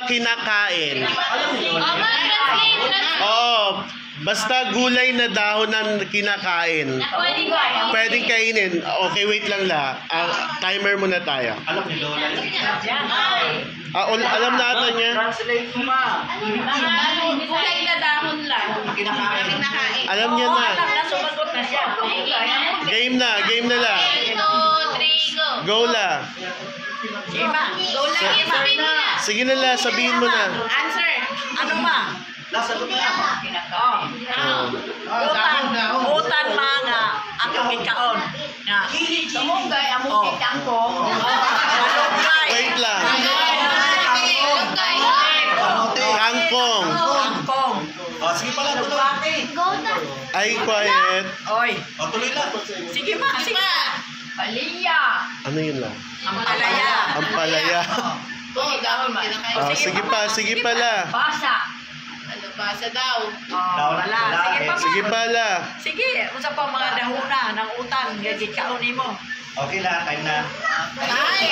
kinakain? Translate. Oo. Basta gulay na dahon ng kinakain. Pwedeng kainin. Okay, wait lang la. Timer muna tayo. Alam ni Lola yun. Alam na ata niya. Translate mo ma. Gulay na dahon lang. Kinakain. Alam niya na. Nasumagot na siya. Game na la. 1, 2, 3, go. Go la. Go lang yung sabihin mo na. Sige na la, sabihin mo na. Answer. Ano ma? Nasagot na. Utan mga akong ikaon. Nga. Sumugay, among kitangko. Malunggay. Wait lang. Kamote. Kangkong. Kangkong. Sige pala, tuloy. Ay, quiet. Oy. Tuloy lang. Sige ma. Sige. Paliya. Ano yun lang? Ampalaya. Ampalaya. Dahon man. Sige pa la. Basa. Ano basa daw? Wala. Sige pa ma. Sige pa la. Sige. Unsa pa mga dahuna ng utan. Gagikaon mo. Okay na, time na. Ay!